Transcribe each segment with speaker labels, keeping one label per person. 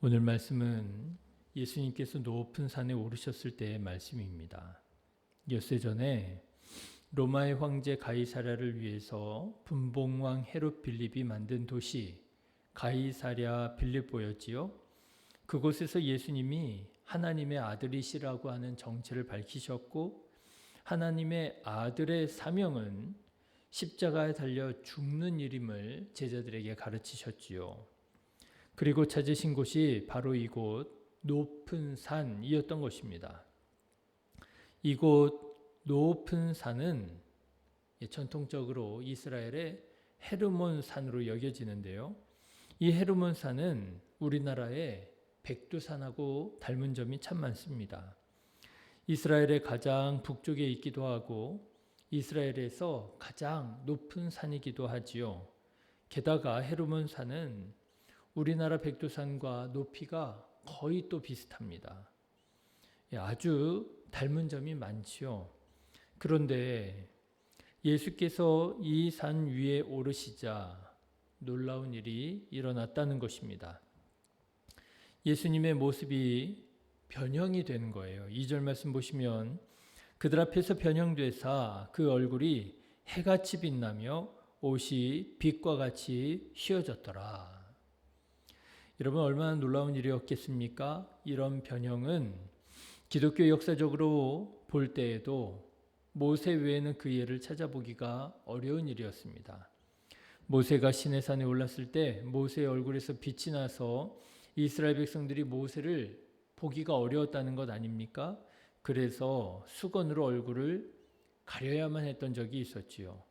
Speaker 1: 오늘 말씀은 예수님께서 높은 산에 오르셨을 때의 말씀입니다. 엿새 전에 로마의 황제 가이사랴를 위해서 분봉왕 헤롯 빌립이 만든 도시 가이사랴 빌립보였지요. 그곳에서 예수님이 하나님의 아들이시라고 하는 정체를 밝히셨고, 하나님의 아들의 사명은 십자가에 달려 죽는 일임을 제자들에게 가르치셨지요. 그리고 찾으신 곳이 바로 이곳 높은 산이었던 것입니다. 이곳 높은 산은 전통적으로 이스라엘의 헤르몬 산으로 여겨지는데요. 이 헤르몬 산은 우리나라의 백두산하고 닮은 점이 참 많습니다. 이스라엘의 가장 북쪽에 있기도 하고 이스라엘에서 가장 높은 산이기도 하지요. 게다가 헤르몬 산은 우리나라 백두산과 높이가 거의 또 비슷합니다. 아주 닮은 점이 많지요. 그런데 예수께서 이 산 위에 오르시자 놀라운 일이 일어났다는 것입니다. 예수님의 모습이 변형이 되는 거예요. 2절 말씀 보시면 그들 앞에서 변형되사 그 얼굴이 해같이 빛나며 옷이 빛과 같이 휘어졌더라. 여러분, 얼마나 놀라운 일이었겠습니까? 이런 변형은 기독교 역사적으로 볼 때에도 모세 외에는 그 예를 찾아보기가 어려운 일이었습니다. 모세가 시내산에 올랐을 때 모세의 얼굴에서 빛이 나서 이스라엘 백성들이 모세를 보기가 어려웠다는 것 아닙니까? 그래서 수건으로 얼굴을 가려야만 했던 적이 있었지요.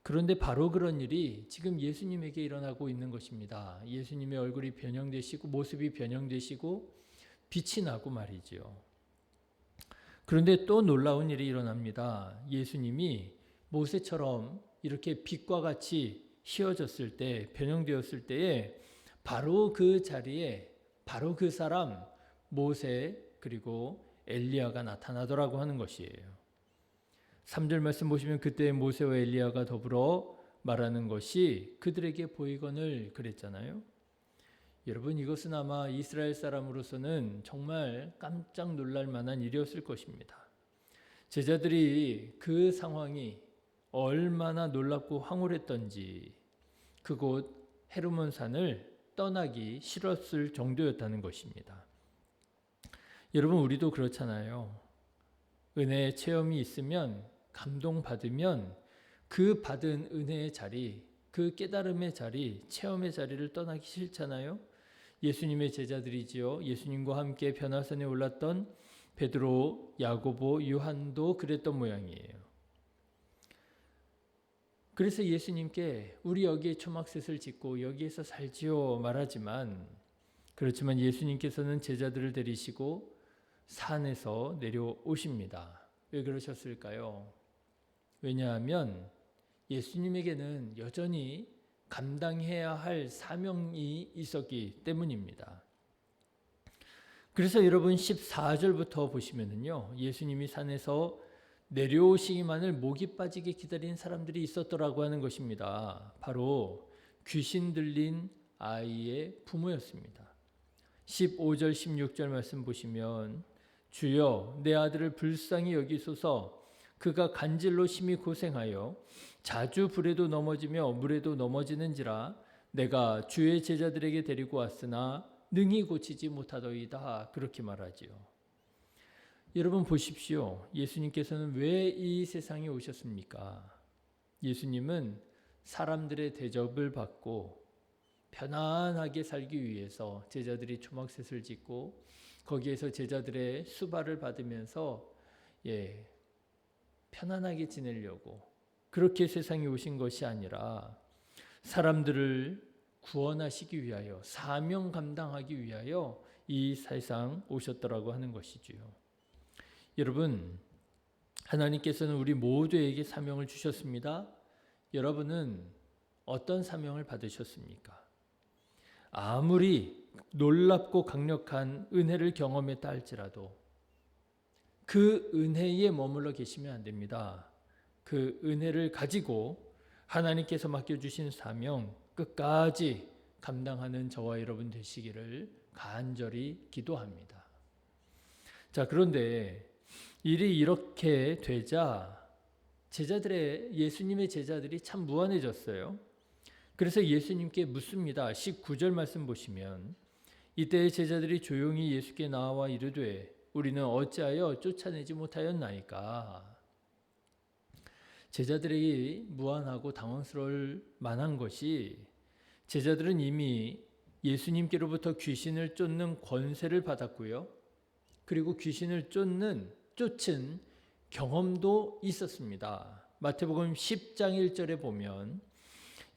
Speaker 1: 그런데 바로 그런 일이 지금 예수님에게 일어나고 있는 것입니다. 예수님의 얼굴이 변형되시고 모습이 변형되시고 빛이 나고 말이지요. 그런데 또 놀라운 일이 일어납니다. 예수님이 모세처럼 이렇게 빛과 같이 휘어졌을 때, 변형되었을 때에 바로 그 자리에 바로 그 사람 모세 그리고 엘리야가 나타나더라고 하는 것이에요. 3절 말씀 보시면 그때 모세와 엘리야가 더불어 말하는 것이 그들에게 보이거늘 그랬잖아요. 여러분, 이것은 아마 이스라엘 사람으로서는 정말 깜짝 놀랄 만한 일이었을 것입니다. 제자들이 그 상황이 얼마나 놀랍고 황홀했던지 그곳 헤르몬 산을 떠나기 싫었을 정도였다는 것입니다. 여러분, 우리도 그렇잖아요. 은혜의 체험이 있으면 감동받으면 그 받은 은혜의 자리, 그 깨달음의 자리, 체험의 자리를 떠나기 싫잖아요. 예수님의 제자들이지요. 예수님과 함께 변화산에 올랐던 베드로, 야고보, 요한도 그랬던 모양이에요. 그래서 예수님께 우리 여기에 초막셋을 짓고 여기에서 살지요 말하지만, 그렇지만 예수님께서는 제자들을 데리시고 산에서 내려오십니다. 왜 그러셨을까요? 왜냐하면 예수님에게는 여전히 감당해야 할 사명이 있었기 때문입니다. 그래서 여러분 14절부터 보시면은요, 예수님이 산에서 내려오시기만을 목이 빠지게 기다린 사람들이 있었더라고 하는 것입니다. 바로 귀신 들린 아이의 부모였습니다. 15절 16절 말씀 보시면 주여 내 아들을 불쌍히 여기소서 그가 간질로 심히 고생하여 자주 불에도 넘어지며 물에도 넘어지는지라 내가 주의 제자들에게 데리고 왔으나 능히 고치지 못하더이다. 그렇게 말하지요. 여러분 보십시오. 예수님께서는 왜 이 세상에 오셨습니까? 예수님은 사람들의 대접을 받고 편안하게 살기 위해서 제자들이 초막셋을 짓고 거기에서 제자들의 수발을 받으면서 편안하게 지내려고 그렇게 세상에 오신 것이 아니라 사람들을 구원하시기 위하여 사명 감당하기 위하여 이 세상 오셨더라고 하는 것이지요. 여러분, 하나님께서는 우리 모두에게 사명을 주셨습니다. 여러분은 어떤 사명을 받으셨습니까? 아무리 놀랍고 강력한 은혜를 경험했다 할지라도 그 은혜에 머물러 계시면 안 됩니다. 그 은혜를 가지고 하나님께서 맡겨주신 사명 끝까지 감당하는 저와 여러분 되시기를 간절히 기도합니다. 자, 그런데 일이 이렇게 되자 예수님의 제자들이 참 무안해졌어요. 그래서 예수님께 묻습니다. 19절 말씀 보시면 이때 제자들이 조용히 예수께 나와 이르되 우리는 어찌하여 쫓아내지 못하였나이까. 제자들이 무안하고 당황스러울 만한 것이 제자들은 이미 예수님께로부터 귀신을 쫓는 권세를 받았고요. 그리고 귀신을 쫓은 경험도 있었습니다. 마태복음 10장 1절에 보면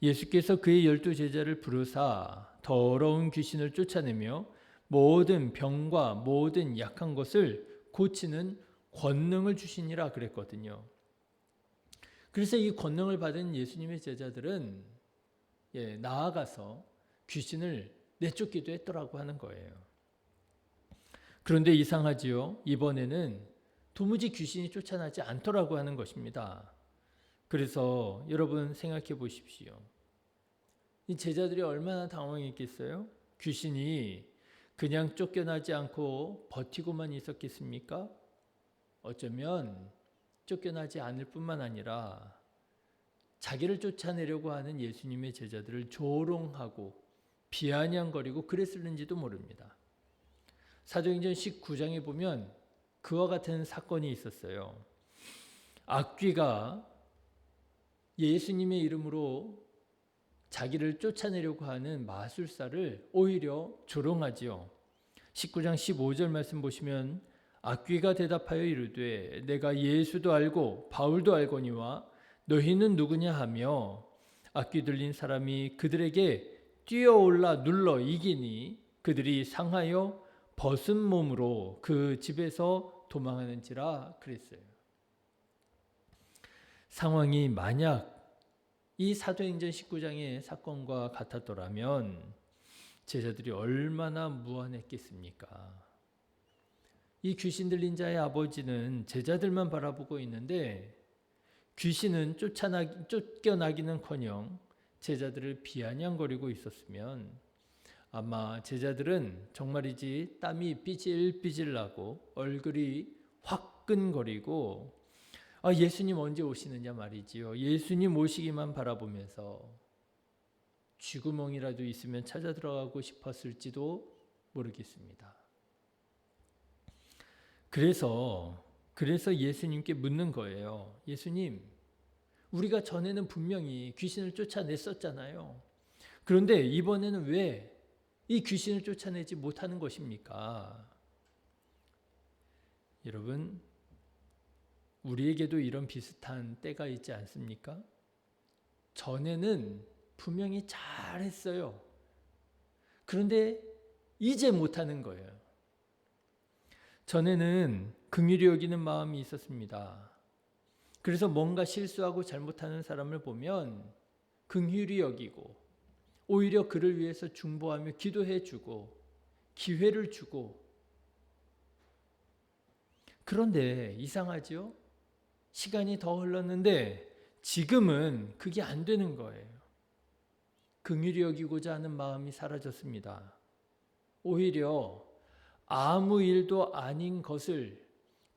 Speaker 1: 예수께서 그의 12제자를 부르사 더러운 귀신을 쫓아내며 모든 병과 모든 약한 것을 고치는 권능을 주시니라 그랬거든요. 그래서 이 권능을 받은 예수님의 제자들은 나아가서 귀신을 내쫓기도 했더라고 하는 거예요. 그런데 이상하지요. 이번에는 도무지 귀신이 쫓아나지 않더라고 하는 것입니다. 그래서 여러분 생각해 보십시오. 이 제자들이 얼마나 당황했겠어요? 귀신이 그냥 쫓겨나지 않고 버티고만 있었겠습니까? 어쩌면 쫓겨나지 않을 뿐만 아니라 자기를 쫓아내려고 하는 예수님의 제자들을 조롱하고 비아냥거리고 그랬을는지도 모릅니다. 사도행전 19장에 보면 그와 같은 사건이 있었어요. 악귀가 예수님의 이름으로 자기를 쫓아내려고 하는 마술사를 오히려 조롱하지요. 19장 15절 말씀 보시면 악귀가 대답하여 이르되 내가 예수도 알고 바울도 알거니와 너희는 누구냐 하며 악귀 들린 사람이 그들에게 뛰어올라 눌러 이기니 그들이 상하여 벗은 몸으로 그 집에서 도망하는지라 그랬어요. 상황이 만약 이 사도행전 19장의 사건과 같았더라면 제자들이 얼마나 무안했겠습니까? 이 귀신 들린 자의 아버지는 제자들만 바라보고 있는데 귀신은 쫓겨나기는커녕 제자들을 비아냥거리고 있었으면 아마 제자들은 정말이지 땀이 삐질삐질 나고 얼굴이 화끈거리고 예수님 언제 오시느냐 말이지요. 예수님 오시기만 바라보면서 쥐구멍이라도 있으면 찾아 들어가고 싶었을지도 모르겠습니다. 그래서 예수님께 묻는 거예요. 예수님, 우리가 전에는 분명히 귀신을 쫓아냈었잖아요. 그런데 이번에는 왜 이 귀신을 쫓아내지 못하는 것입니까? 여러분, 우리에게도 이런 비슷한 때가 있지 않습니까? 전에는 분명히 잘했어요. 그런데 이제 못하는 거예요. 전에는 긍휼히 여기는 마음이 있었습니다. 그래서 뭔가 실수하고 잘못하는 사람을 보면 긍휼히 여기고 오히려 그를 위해서 중보하며 기도해 주고 기회를 주고. 그런데 이상하죠? 시간이 더 흘렀는데 지금은 그게 안 되는 거예요. 긍휼히 여기고자 하는 마음이 사라졌습니다. 오히려 아무 일도 아닌 것을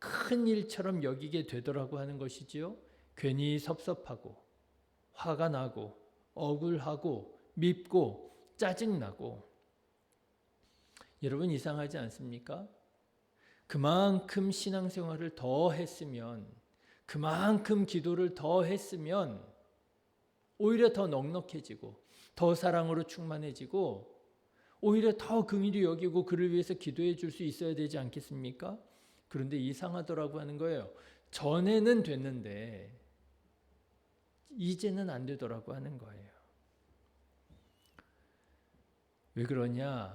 Speaker 1: 큰 일처럼 여기게 되더라고 하는 것이지요. 괜히 섭섭하고 화가 나고 억울하고 밉고 짜증나고. 여러분 이상하지 않습니까? 그만큼 신앙생활을 더 했으면, 그만큼 기도를 더 했으면 오히려 더 넉넉해지고 더 사랑으로 충만해지고 오히려 더 긍휼히 여기고 그를 위해서 기도해 줄 수 있어야 되지 않겠습니까? 그런데 이상하더라고 하는 거예요. 전에는 됐는데 이제는 안 되더라고 하는 거예요. 왜 그러냐?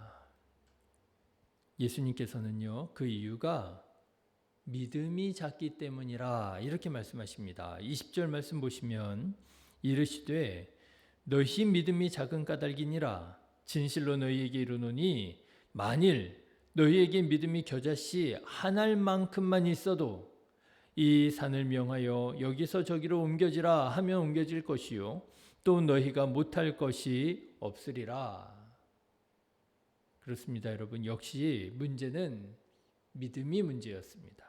Speaker 1: 예수님께서는요, 그 이유가 믿음이 작기 때문이라 이렇게 말씀하십니다. 20절 말씀 보시면 이르시되 너희 믿음이 작은 까닭이니라. 진실로 너희에게 이르노니 만일 너희에게 믿음이 겨자씨 한 알만큼만 있어도 이 산을 명하여 여기서 저기로 옮겨지라 하면 옮겨질 것이요 또 너희가 못할 것이 없으리라. 그렇습니다, 여러분. 역시 문제는 믿음이 문제였습니다.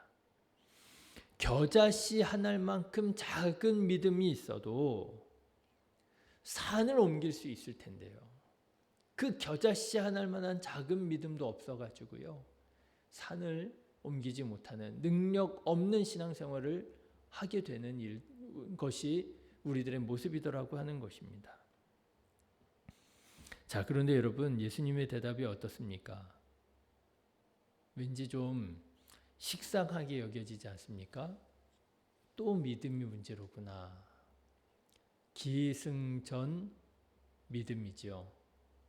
Speaker 1: 겨자씨 한 알만큼 작은 믿음이 있어도 산을 옮길 수 있을 텐데요. 그 겨자씨 한 알만한 작은 믿음도 없어가지고요, 산을 옮기지 못하는 능력 없는 신앙생활을 하게 되는 것이 우리들의 모습이더라고 하는 것입니다. 자, 그런데 여러분, 예수님의 대답이 어떻습니까? 왠지 좀 식상하게 여겨지지 않습니까? 또 믿음이 문제로구나. 기승전 믿음이죠.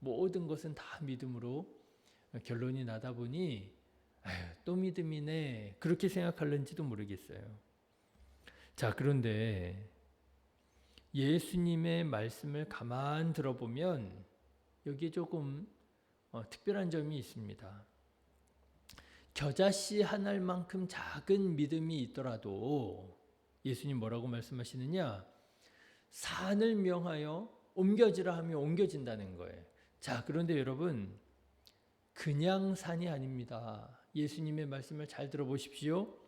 Speaker 1: 모든 것은 다 믿음으로 결론이 나다 보니 또 믿음이네, 그렇게 생각할는지도 모르겠어요. 자, 그런데 예수님의 말씀을 가만 들어보면 여기에 조금 특별한 점이 있습니다. 겨자씨 한 알만큼 작은 믿음이 있더라도 예수님 뭐라고 말씀하시느냐? 산을 명하여 옮겨지라 하면 옮겨진다는 거예요. 자, 그런데 여러분, 그냥 산이 아닙니다. 예수님의 말씀을 잘 들어보십시오.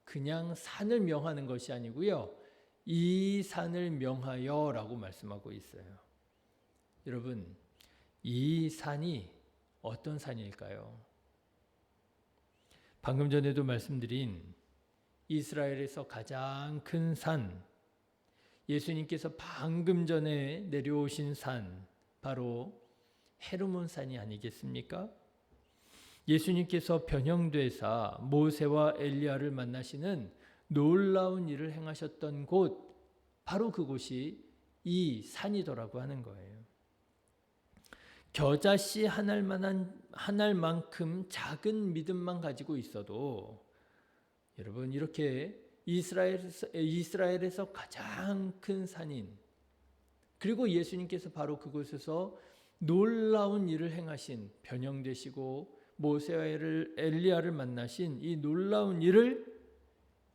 Speaker 1: 그냥 산을 명하는 것이 아니고요, 이 산을 명하여 라고 말씀하고 있어요. 여러분, 이 산이 어떤 산일까요? 방금 전에도 말씀드린 이스라엘에서 가장 큰 산, 예수님께서 방금 전에 내려오신 산, 바로 헤르몬산이 아니겠습니까? 예수님께서 변형되사 모세와 엘리야를 만나시는 놀라운 일을 행하셨던 곳, 바로 그곳이 이 산이더라고 하는 거예요. 겨자씨 한 알만큼 작은 믿음만 가지고 있어도 여러분, 이렇게 이스라엘에서 가장 큰 산인, 그리고 예수님께서 바로 그곳에서 놀라운 일을 행하신, 변형되시고 모세와 엘리야를 만나신 이 놀라운 일을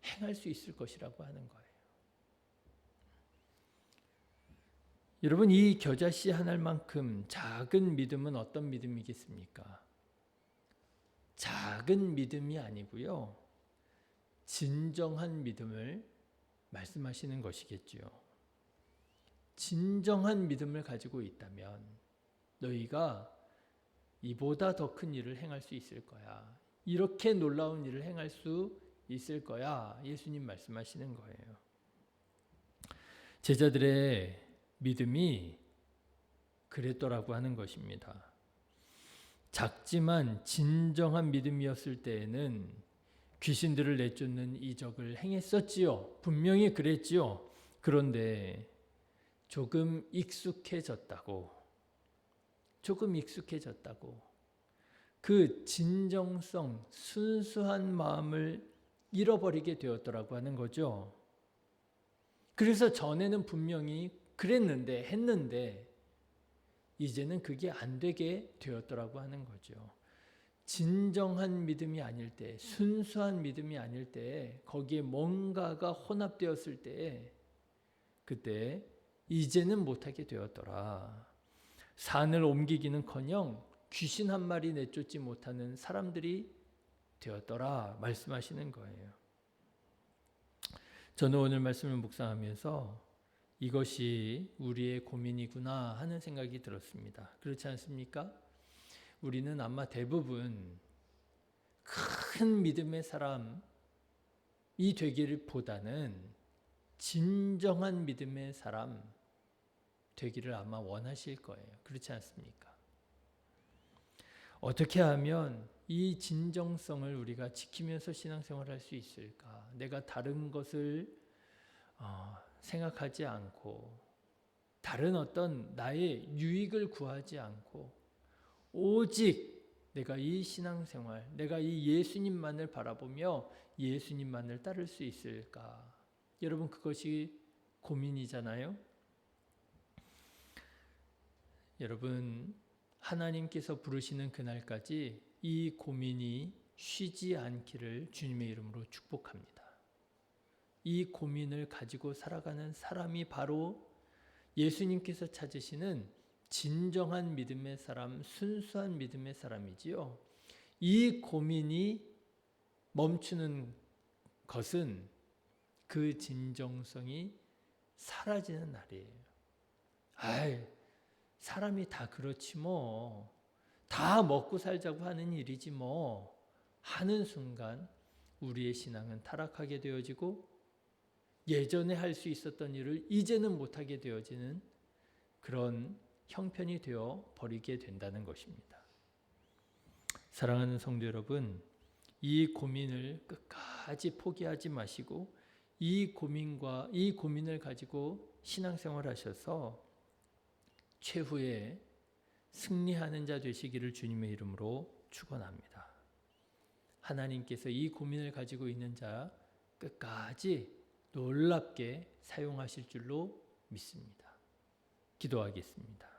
Speaker 1: 행할 수 있을 것이라고 하는 거예요. 여러분, 이 겨자씨 한 알만큼 작은 믿음은 어떤 믿음이겠습니까? 작은 믿음이 아니고요, 진정한 믿음을 말씀하시는 것이겠죠. 진정한 믿음을 가지고 있다면 너희가 이보다 더 큰 일을 행할 수 있을 거야. 이렇게 놀라운 일을 행할 수 있을 거야. 예수님 말씀하시는 거예요. 제자들의 믿음이 그랬더라고 하는 것입니다. 작지만 진정한 믿음이었을 때에는 귀신들을 내쫓는 이적을 행했었지요. 분명히 그랬지요. 그런데 조금 익숙해졌다고, 그 진정성, 순수한 마음을 잃어버리게 되었더라고 하는 거죠. 그래서 전에는 분명히 했는데 이제는 그게 안 되게 되었더라고 하는 거죠. 진정한 믿음이 아닐 때, 순수한 믿음이 아닐 때, 거기에 뭔가가 혼합되었을 때, 그때 이제는 못하게 되었더라. 산을 옮기기는커녕 귀신 한 마리 내쫓지 못하는 사람들이 되었더라 말씀하시는 거예요. 저는 오늘 말씀을 묵상하면서 이것이 우리의 고민이구나 하는 생각이 들었습니다. 그렇지 않습니까? 우리는 아마 대부분 큰 믿음의 사람이 되기를 보다는 진정한 믿음의 사람 되기를 아마 원하실 거예요. 그렇지 않습니까? 어떻게 하면 이 진정성을 우리가 지키면서 신앙생활을 할 수 있을까? 내가 다른 것을 생각하지 않고, 다른 어떤 나의 유익을 구하지 않고, 오직 내가 이 신앙생활, 내가 이 예수님만을 바라보며 예수님만을 따를 수 있을까? 여러분, 그것이 고민이잖아요. 여러분, 하나님께서 부르시는 그날까지 이 고민이 쉬지 않기를 주님의 이름으로 축복합니다. 이 고민을 가지고 살아가는 사람이 바로 예수님께서 찾으시는 진정한 믿음의 사람, 순수한 믿음의 사람이지요. 이 고민이 멈추는 것은 그 진정성이 사라지는 날이에요. 아이, 사람이 다 그렇지 뭐. 다 먹고 살자고 하는 일이지 뭐. 하는 순간 우리의 신앙은 타락하게 되어지고 예전에 할 수 있었던 일을 이제는 못하게 되어지는 그런 형편이 되어 버리게 된다는 것입니다. 사랑하는 성도 여러분, 이 고민을 끝까지 포기하지 마시고 이 고민을 가지고 신앙생활 하셔서 최후에 승리하는 자 되시기를 주님의 이름으로 축원합니다. 하나님께서 이 고민을 가지고 있는 자 끝까지 놀랍게 사용하실 줄로 믿습니다. 기도하겠습니다.